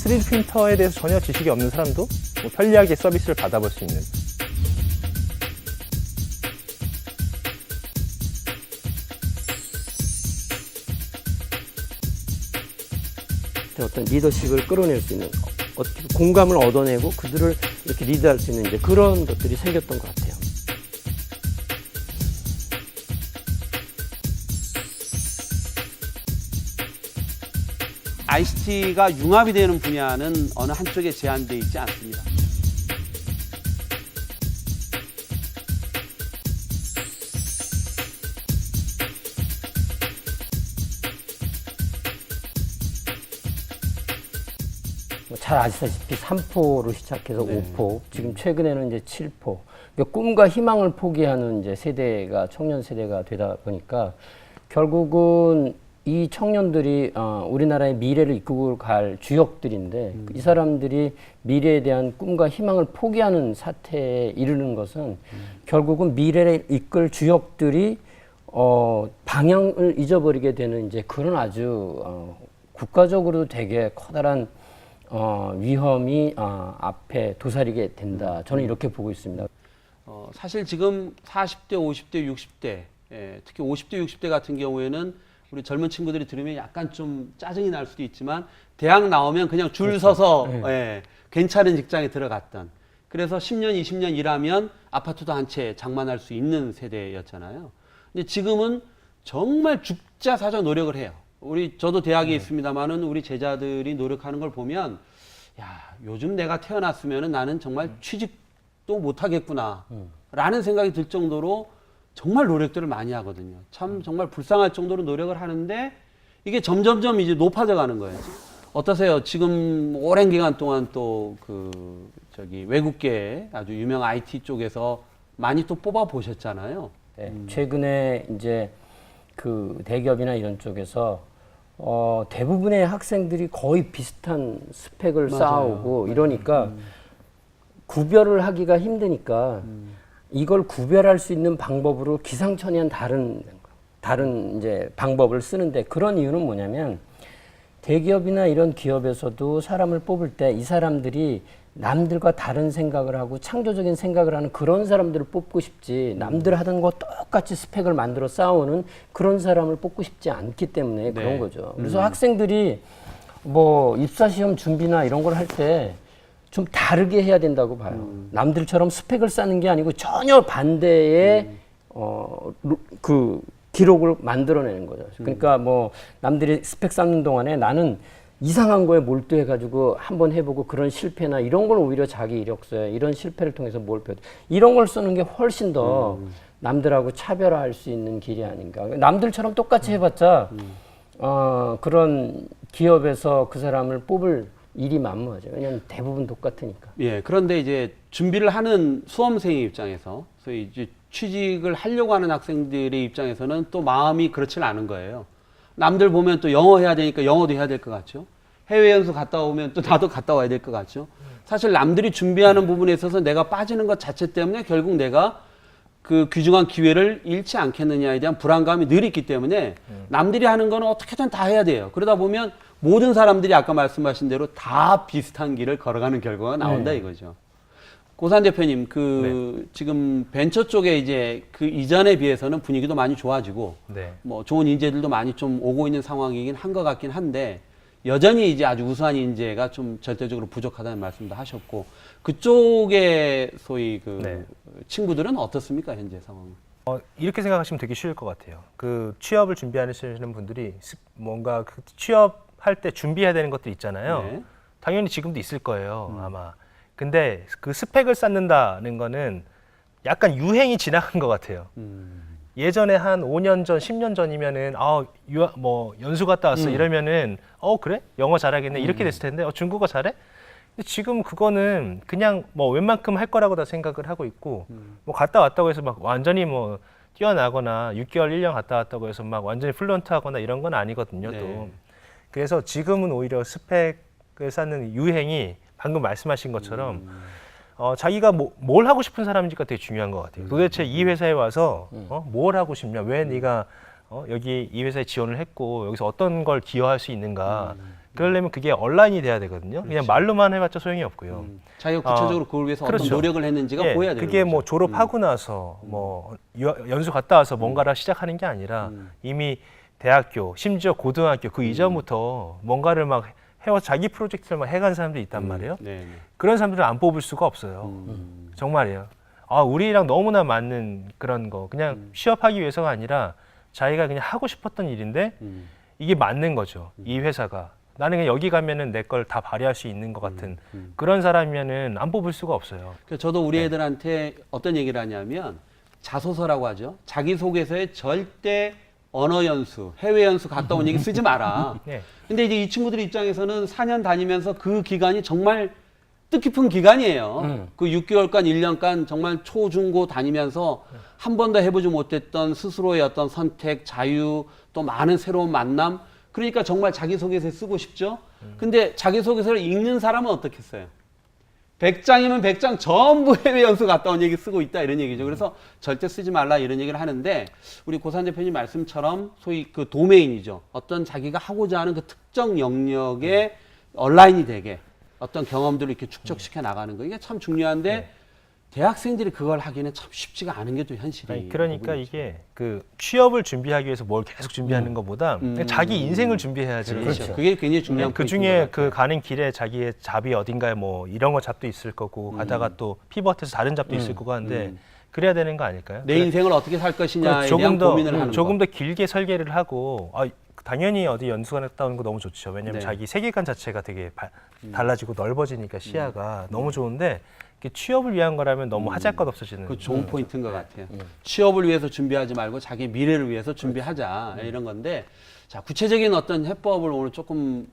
3D 프린터에 대해서 전혀 지식이 없는 사람도 뭐 편리하게 서비스를 받아볼 수 있는. 어떤 리더십을 끌어낼 수 있는, 어떻게 공감을 얻어내고 그들을 이렇게 리드할 수 있는 이제 그런 것들이 생겼던 것 같아요. ICT가 융합이 되는 분야는 어느 한쪽에 제한되어 있지 않습니다. 잘 아시다시피 3포로 시작해서 네. 5포, 지금 최근에는 이제 7포. 그러니까 꿈과 희망을 포기하는 이제 세대가, 청년 세대가 되다 보니까 결국은 이 청년들이 우리나라의 미래를 이끌고 갈 주역들인데 이 사람들이 미래에 대한 꿈과 희망을 포기하는 사태에 이르는 것은 결국은 미래를 이끌 주역들이 방향을 잊어버리게 되는 이제 그런 아주 국가적으로도 되게 커다란 위험이 앞에 도사리게 된다. 저는 이렇게 보고 있습니다. 사실 지금 40대, 50대, 60대, 특히 50대, 60대 같은 경우에는 우리 젊은 친구들이 들으면 약간 좀 짜증이 날 수도 있지만 대학 나오면 그냥 줄 서서 괜찮은 직장에 들어갔던, 그래서 10년, 20년 일하면 아파트도 한 채 장만할 수 있는 세대였잖아요. 근데 지금은 정말 죽자사자 노력을 해요. 저도 대학에 있습니다만은 우리 제자들이 노력하는 걸 보면, 야, 요즘 내가 태어났으면은 나는 정말 취직도 못 하겠구나 라는 생각이 들 정도로 정말 노력들을 많이 하거든요. 참 정말 불쌍할 정도로 노력을 하는데 이게 점점점 이제 높아져 가는 거예요. 어떠세요? 지금 오랜 기간 동안 또 외국계 아주 유명 IT 쪽에서 많이 또 뽑아 보셨잖아요. 네, 최근에 이제 그 대기업이나 이런 쪽에서 대부분의 학생들이 거의 비슷한 스펙을 맞아요. 쌓아오고 이러니까 구별을 하기가 힘드니까 이걸 구별할 수 있는 방법으로 기상천외한 다른 이제 방법을 쓰는데, 그런 이유는 뭐냐면 대기업이나 이런 기업에서도 사람을 뽑을 때 이 사람들이 남들과 다른 생각을 하고 창조적인 생각을 하는 그런 사람들을 뽑고 싶지, 남들 하던 거 똑같이 스펙을 만들어 쌓아오는 그런 사람을 뽑고 싶지 않기 때문에 그런 거죠. 그래서 학생들이 뭐 입사시험 준비나 이런 걸 할 때 좀 다르게 해야 된다고 봐요. 남들처럼 스펙을 쌓는 게 아니고 전혀 반대의 그 기록을 만들어내는 거죠. 그러니까 뭐 남들이 스펙 쌓는 동안에 나는 이상한 거에 몰두해가지고 한번 해보고 그런 실패나 이런 걸 오히려 자기 이력서에 이런 실패를 통해서 뭘 배워, 이런 걸 쓰는 게 훨씬 더 남들하고 차별화할 수 있는 길이 아닌가. 남들처럼 똑같이 해봤자 그런 기업에서 그 사람을 뽑을 일이 만무하죠. 왜냐하면 대부분 똑같으니까. 예, 그런데 이제 준비를 하는 수험생의 입장에서, 소위 이제 취직을 하려고 하는 학생들의 입장에서는 또 마음이 그렇지는 않은 거예요. 남들 보면 또 영어 해야 되니까 영어도 해야 될 것 같죠. 해외 연수 갔다 오면 또 나도 갔다 와야 될 것 같죠. 사실 남들이 준비하는 부분에 있어서 내가 빠지는 것 자체 때문에 결국 내가 그 귀중한 기회를 잃지 않겠느냐에 대한 불안감이 늘 있기 때문에 남들이 하는 거는 어떻게든 다 해야 돼요. 그러다 보면 모든 사람들이 아까 말씀하신 대로 다 비슷한 길을 걸어가는 결과가 나온다 이거죠. 고산 대표님, 지금 벤처 쪽에 이제 그 이전에 비해서는 분위기도 많이 좋아지고, 뭐 좋은 인재들도 많이 좀 오고 있는 상황이긴 한 것 같긴 한데, 여전히 이제 아주 우수한 인재가 좀 절대적으로 부족하다는 말씀도 하셨고, 그쪽에 소위 친구들은 어떻습니까, 현재 상황은? 이렇게 생각하시면 되게 쉬울 것 같아요. 그 취업을 준비하시는 분들이 뭔가 그 취업할 때 준비해야 되는 것들 있잖아요. 네. 당연히 지금도 있을 거예요, 아마. 근데 그 스펙을 쌓는다는 거는 약간 유행이 지나간 것 같아요. 예전에 한 5년 전, 10년 전이면은 뭐 연수 갔다 왔어 이러면은 그래? 영어 잘하겠네 이렇게 됐을 텐데 중국어 잘해? 근데 지금 그거는 그냥 뭐 웬만큼 할 거라고 다 생각을 하고 있고, 뭐 갔다 왔다고 해서 막 완전히 뭐 뛰어나거나 6개월, 1년 갔다 왔다고 해서 막 완전히 플루언트하거나 이런 건 아니거든요. 또. 네. 그래서 지금은 오히려 스펙을 쌓는 유행이 방금 말씀하신 것처럼 자기가 뭘 하고 싶은 사람인지가 되게 중요한 것 같아요. 도대체 이 회사에 와서 뭘 하고 싶냐, 왜 네가 여기 이 회사에 지원을 했고 여기서 어떤 걸 기여할 수 있는가, 그러려면 그게 온라인이 돼야 되거든요. 그냥 말로만 해봤자 소용이 없고요. 자기가 구체적으로 그걸 위해서 그렇죠. 어떤 노력을 했는지가 예, 보여야 되는 그게 거죠. 뭐 졸업하고 나서 뭐 연수 갔다 와서 뭔가를 시작하는 게 아니라 이미 대학교, 심지어 고등학교 그 이전부터 뭔가를 막 해와 자기 프로젝트를 막 해간 사람도 있단 말이에요. 네, 네. 그런 사람들을 안 뽑을 수가 없어요. 정말이에요. 아, 우리랑 너무나 맞는 그런 거. 그냥 취업하기 위해서가 아니라 자기가 그냥 하고 싶었던 일인데 이게 맞는 거죠. 이 회사가. 나는 그냥 여기 가면은 내 걸 다 발휘할 수 있는 것 같은 그런 사람이면은 안 뽑을 수가 없어요. 그래서 저도 우리 애들한테 어떤 얘기를 하냐면 자소서라고 하죠. 자기소개서에 절대 언어 연수, 해외 연수 갔다 온 얘기 쓰지 마라. 네. 근데 이제 이 친구들 입장에서는 4년 다니면서 그 기간이 정말 뜻깊은 기간이에요. 그 6개월간, 1년간 정말 초, 중, 고 다니면서 한 번도 해보지 못했던 스스로의 어떤 선택, 자유, 또 많은 새로운 만남. 그러니까 정말 자기소개서에 쓰고 싶죠. 근데 자기소개서를 읽는 사람은 어떻겠어요? 100장이면 100장 전부 해외 연수 갔다 온 얘기 쓰고 있다 이런 얘기죠. 그래서 절대 쓰지 말라 이런 얘기를 하는데 우리 고산 대표님 말씀처럼 소위 그 도메인이죠. 어떤 자기가 하고자 하는 그 특정 영역에 온라인이 되게 어떤 경험들을 이렇게 축적시켜 나가는 거 이게 참 중요한데 대학생들이 그걸 하기는 참 쉽지가 않은 게 또 현실이. 아니, 그러니까 이게 그 취업을 준비하기 위해서 뭘 계속 준비하는 것보다 그냥 자기 인생을 준비해야지. 그렇죠. 그게 굉장히 중요한 그 포인트인 중에 것 같아요. 그 가는 길에 자기의 잡이 어딘가에 뭐 이런 거 잡도 있을 거고 가다가 또 피벗해서 다른 잡도 있을 거고 하는데 그래야 되는 거 아닐까요? 내 인생을 어떻게 살 것이냐에 조금 대한 더 고민을 하는 조금 거. 더 길게 설계를 하고 당연히 어디 연수가 갔다 오는 거 너무 좋죠. 왜냐면 네. 자기 세계관 자체가 되게 달라지고 넓어지니까 시야가 너무 좋은데 취업을 위한 거라면 너무 하잘것 없어지는. 그 좋은 포인트인 것 같아요. 취업을 위해서 준비하지 말고 자기 미래를 위해서 준비하자 이런 건데 자 구체적인 어떤 해법을 오늘 조금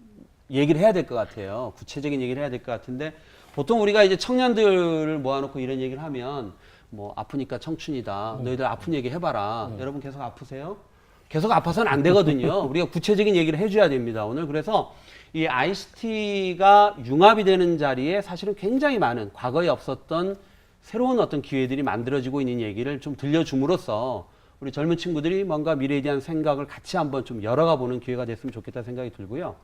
얘기를 해야 될 것 같아요. 구체적인 얘기를 해야 될 것 같은데 보통 우리가 이제 청년들을 모아놓고 이런 얘기를 하면 뭐 아프니까 청춘이다. 너희들 아픈 얘기 해봐라. 여러분 계속 아프세요? 계속 아파서는 안 되거든요. 우리가 구체적인 얘기를 해줘야 됩니다. 오늘 그래서 이 ICT가 융합이 되는 자리에 사실은 굉장히 많은 과거에 없었던 새로운 어떤 기회들이 만들어지고 있는 얘기를 좀 들려줌으로써 우리 젊은 친구들이 뭔가 미래에 대한 생각을 같이 한번 좀 열어가 보는 기회가 됐으면 좋겠다 생각이 들고요.